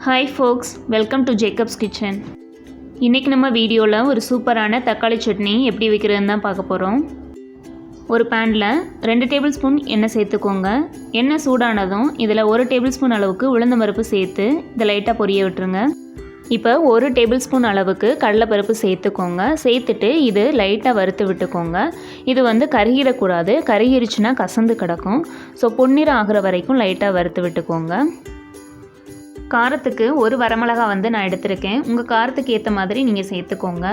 Hi folks, welcome to Jacob's Kitchen. இன்றைக்கி நம்ம வீடியோவில் ஒரு சூப்பரான தக்காளி சட்னி எப்படி வைக்கிறதுன்னு தான் பார்க்க போகிறோம். ஒரு பேனில் 2 டேபிள் ஸ்பூன் எண்ணெய் சேர்த்துக்கோங்க. எண்ணெய் சூடானதும் இதில் 1 டேபிள் ஸ்பூன் அளவுக்கு உளுந்தம்பருப்பு சேர்த்து இதை லைட்டாக பொரிய விட்டுருங்க. இப்போ 1 டேபிள் ஸ்பூன் அளவுக்கு கடலைப்பருப்பு சேர்த்துக்கோங்க. சேர்த்துட்டு இது லைட்டாக வறுத்து விட்டுக்கோங்க. இது கருகிடக்கூடாது, கருகிருச்சுன்னா கசந்து கிடக்கும். ஸோ பொன்னிறம் ஆகிற வரைக்கும் லைட்டாக வறுத்து விட்டுக்கோங்க. காரத்துக்கு ஒரு வரமிளகா நான் எடுத்திருக்கேன். உங்கள் காரத்துக்கு ஏற்ற மாதிரி நீங்கள் சேர்த்துக்கோங்க.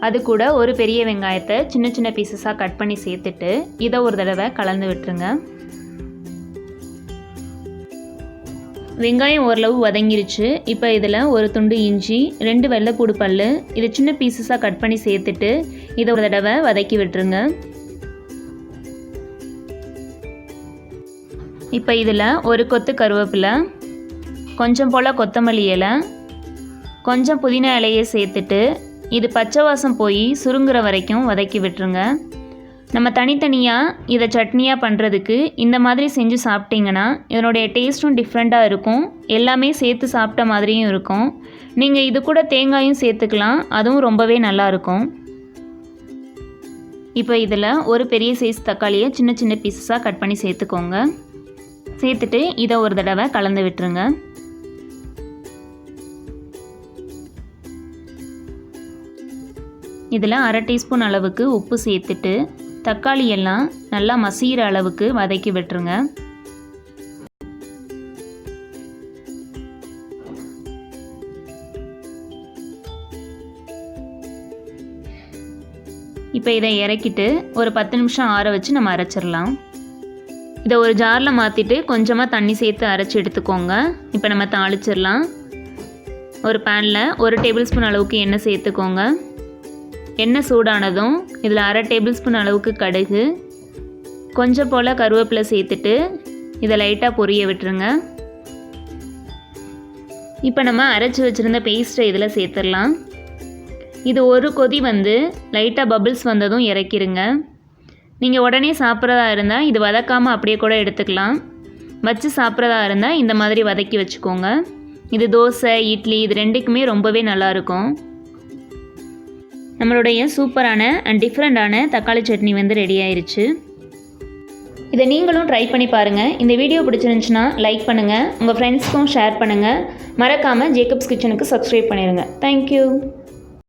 அது கூட ஒரு பெரிய வெங்காயத்தை சின்ன சின்ன பீசஸாக கட் பண்ணி சேர்த்துட்டு இதை ஒரு தடவை கலந்து விட்டுருங்க. வெங்காயம் ஓரளவு வதங்கிருச்சு. இப்போ இதில் ஒரு துண்டு இஞ்சி, 2 வெள்ளைப்பூடு பல் இதை சின்ன பீசஸாக கட் பண்ணி சேர்த்துட்டு இதை ஒரு தடவை வதக்கி விட்டுருங்க. இப்போ இதில் ஒரு கொத்து கருவேப்பிலை, கொஞ்சம் போல் கொத்தமல்லி இலை, கொஞ்சம் புதினா இலையை சேர்த்துட்டு இது பச்சை வாசம் போய் சுருங்குற வரைக்கும் வதக்கி விட்டுருங்க. நம்ம தனித்தனியாக இதை சட்னியாக பண்ணுறதுக்கு இந்த மாதிரி செஞ்சு சாப்பிட்டிங்கன்னா இதனுடைய டேஸ்ட்டும் டிஃப்ரெண்ட்டாக இருக்கும். எல்லாமே சேர்த்து சாப்பிட்ட மாதிரியும் இருக்கும். நீங்கள் இது கூட தேங்காயும் சேர்த்துக்கலாம், அதுவும் ரொம்பவே நல்லாயிருக்கும். இப்போ இதில் ஒரு பெரிய சைஸ் தக்காளியை சின்ன சின்ன பீசஸாக கட் பண்ணி சேர்த்துக்கோங்க. சேர்த்துட்டு இதை ஒரு தடவை கலந்து விட்டுருங்க. இதில் 1/2 டீஸ்பூன் அளவுக்கு உப்பு சேர்த்துட்டு தக்காளி எல்லாம் நல்லா மசிகிற அளவுக்கு வதக்கி விட்டுருங்க. இப்போ இதை இறக்கிட்டு ஒரு 10 நிமிஷம் ஆற வச்சு நம்ம அரைச்சிடலாம். இதை ஒரு ஜாரில் மாற்றிட்டு கொஞ்சமாக தண்ணி சேர்த்து அரைச்சி எடுத்துக்கோங்க. இப்போ நம்ம தாளிச்சிடலாம். ஒரு பேனில் 1 டேபிள் ஸ்பூன் அளவுக்கு எண்ணெய் சேர்த்துக்கோங்க. எண்ணெய் சூடானதும் இதில் 1/2 டேபிள் ஸ்பூன் அளவுக்கு கடுகு, கொஞ்சம் போல் கருவேப்பிலை சேர்த்துட்டு இதை லைட்டாக பொரிய விட்டுருங்க. இப்போ நம்ம அரைச்சி வச்சுருந்த பேஸ்ட்டை இதில் சேர்த்துடலாம். இது ஒரு கொதி லைட்டாக பபிள்ஸ் வந்ததும் இறக்கிடுங்க. நீங்கள் உடனே சாப்பிட்றதா இருந்தால் இது வதக்காமல் அப்படியே கூட எடுத்துக்கலாம். வச்சு சாப்பிட்றதா இருந்தால் இந்த மாதிரி வதக்கி வச்சுக்கோங்க. இது தோசை, இட்லி இது ரெண்டுக்குமே ரொம்பவே நல்லாயிருக்கும். நம்மளுடைய சூப்பரான அண்ட் டிஃப்ரெண்ட்டான தக்காளி சட்னி ரெடி ஆயிடுச்சு. இதை நீங்களும் ட்ரை பண்ணி பாருங்கள். இந்த வீடியோ பிடிச்சிருந்துச்சுன்னா லைக் பண்ணுங்கள், உங்கள் ஃப்ரெண்ட்ஸ்க்கும் ஷேர் பண்ணுங்கள். மறக்காமல் ஜேக்கப்ஸ் கிச்சனுக்கு சப்ஸ்கிரைப் பண்ணிடுங்க. தேங்க்யூ.